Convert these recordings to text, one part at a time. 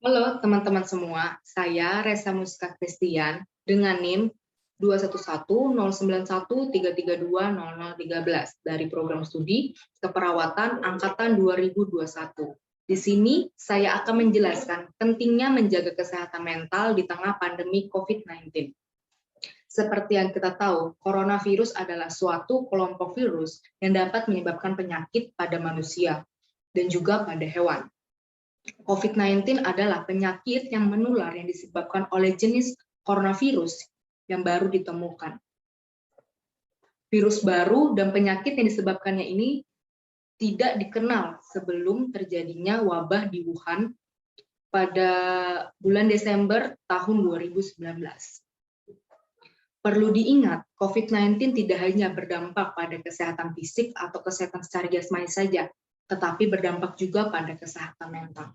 Halo teman-teman semua, saya Resa Muska Christian dengan NIM 2110913320013 dari program studi keperawatan angkatan 2021. Di sini saya akan menjelaskan pentingnya menjaga kesehatan mental di tengah pandemi COVID-19. Seperti yang kita tahu, coronavirus adalah suatu kelompok virus yang dapat menyebabkan penyakit pada manusia dan juga pada hewan. COVID-19 adalah penyakit yang menular yang disebabkan oleh jenis coronavirus yang baru ditemukan. Virus baru dan penyakit yang disebabkannya ini tidak dikenal sebelum terjadinya wabah di Wuhan pada bulan Desember tahun 2019. Perlu diingat, COVID-19 tidak hanya berdampak pada kesehatan fisik atau kesehatan secara jasmani saja, tetapi berdampak juga pada kesehatan mental.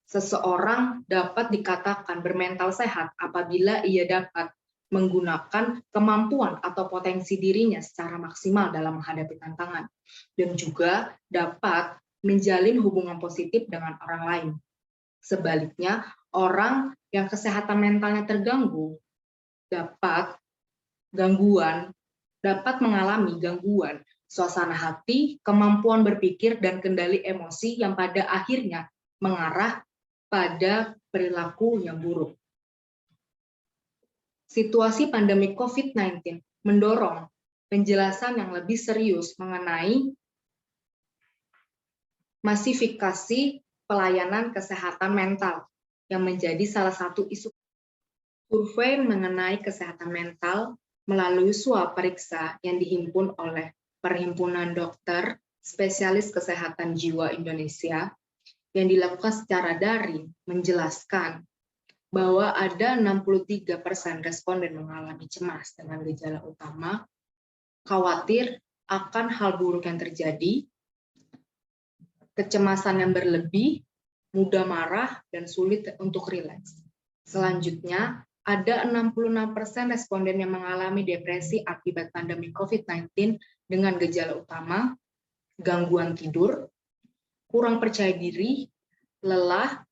Seseorang dapat dikatakan bermental sehat apabila ia dapat menggunakan kemampuan atau potensi dirinya secara maksimal dalam menghadapi tantangan, dan juga dapat menjalin hubungan positif dengan orang lain. Sebaliknya, orang yang kesehatan mentalnya terganggu dapat mengalami gangguan suasana hati, kemampuan berpikir, dan kendali emosi yang pada akhirnya mengarah pada perilaku yang buruk. Situasi pandemi COVID-19 mendorong penjelasan yang lebih serius mengenai masifikasi pelayanan kesehatan mental yang menjadi salah satu isu. Survei mengenai kesehatan mental melalui swab periksa yang dihimpun oleh Perhimpunan Dokter Spesialis Kesehatan Jiwa Indonesia yang dilakukan secara daring menjelaskan bahwa ada 63% responden mengalami cemas dengan gejala utama, khawatir akan hal buruk yang terjadi, kecemasan yang berlebih, mudah marah, dan sulit untuk rileks. Selanjutnya, ada 66% responden yang mengalami depresi akibat pandemi COVID-19 dengan gejala utama, gangguan tidur, kurang percaya diri, lelah,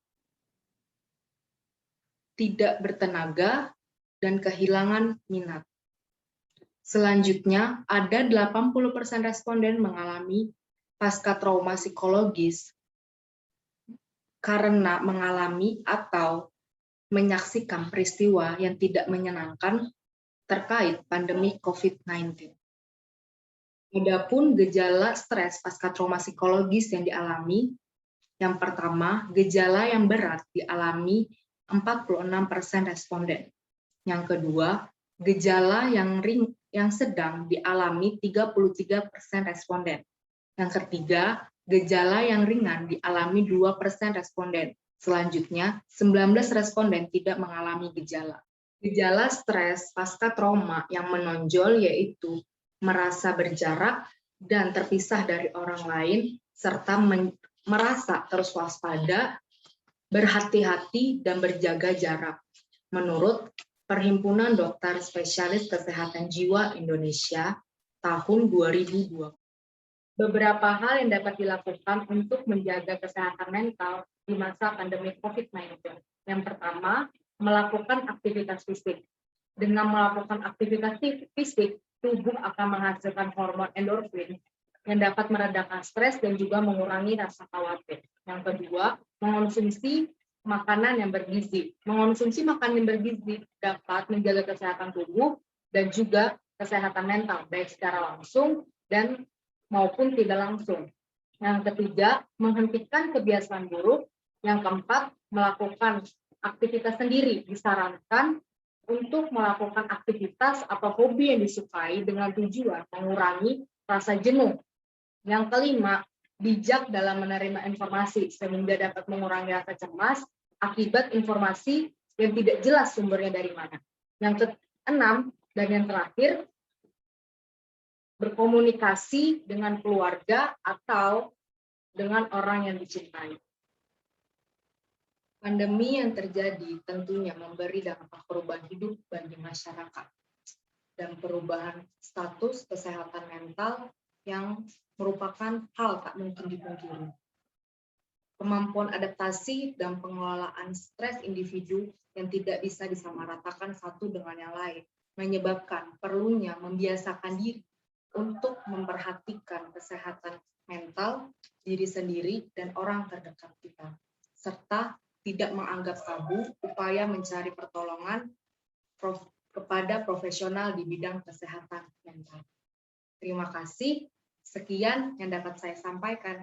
tidak bertenaga, dan kehilangan minat. Selanjutnya, ada 80% responden mengalami pasca trauma psikologis karena mengalami atau menyaksikan peristiwa yang tidak menyenangkan terkait pandemi COVID-19. Adapun gejala stres pasca trauma psikologis yang dialami, yang pertama, gejala yang berat dialami 46% responden. Yang kedua, gejala yang sedang dialami 33% responden. Yang ketiga, gejala yang ringan dialami 2% responden. Selanjutnya, 19 responden tidak mengalami gejala. Gejala stres pasca trauma yang menonjol yaitu merasa berjarak dan terpisah dari orang lain, serta merasa terus waspada, berhati-hati, dan berjaga jarak. Menurut Perhimpunan Dokter Spesialis Kesehatan Jiwa Indonesia tahun 2020. Beberapa hal yang dapat dilakukan untuk menjaga kesehatan mental di masa pandemi COVID-19. Yang pertama, melakukan aktivitas fisik. Dengan melakukan aktivitas fisik, tubuh akan menghasilkan hormon endorfin yang dapat meredakan stres dan juga mengurangi rasa khawatir. Yang kedua, mengonsumsi makanan yang bergizi. Mengonsumsi makanan yang bergizi dapat menjaga kesehatan tubuh dan juga kesehatan mental, baik secara langsung dan maupun tidak langsung. Yang ketiga, menghentikan kebiasaan buruk. Yang keempat, melakukan aktivitas sendiri. Disarankan untuk melakukan aktivitas atau hobi yang disukai dengan tujuan mengurangi rasa jenuh. Yang kelima, bijak dalam menerima informasi sehingga dapat mengurangi rasa cemas akibat informasi yang tidak jelas sumbernya dari mana. Yang keenam dan yang terakhir, berkomunikasi dengan keluarga atau dengan orang yang dicintai. Pandemi yang terjadi tentunya memberi dampak perubahan hidup bagi masyarakat dan perubahan status kesehatan mental yang merupakan hal tak mungkin dipungkiri. kemampuan adaptasi dan pengelolaan stres individu yang tidak bisa disamaratakan satu dengan yang lain, menyebabkan perlunya membiasakan diri untuk memperhatikan kesehatan mental diri sendiri dan orang terdekat kita, serta tidak menganggap tabu upaya mencari pertolongan kepada profesional di bidang kesehatan mental. Terima kasih. Sekian yang dapat saya sampaikan.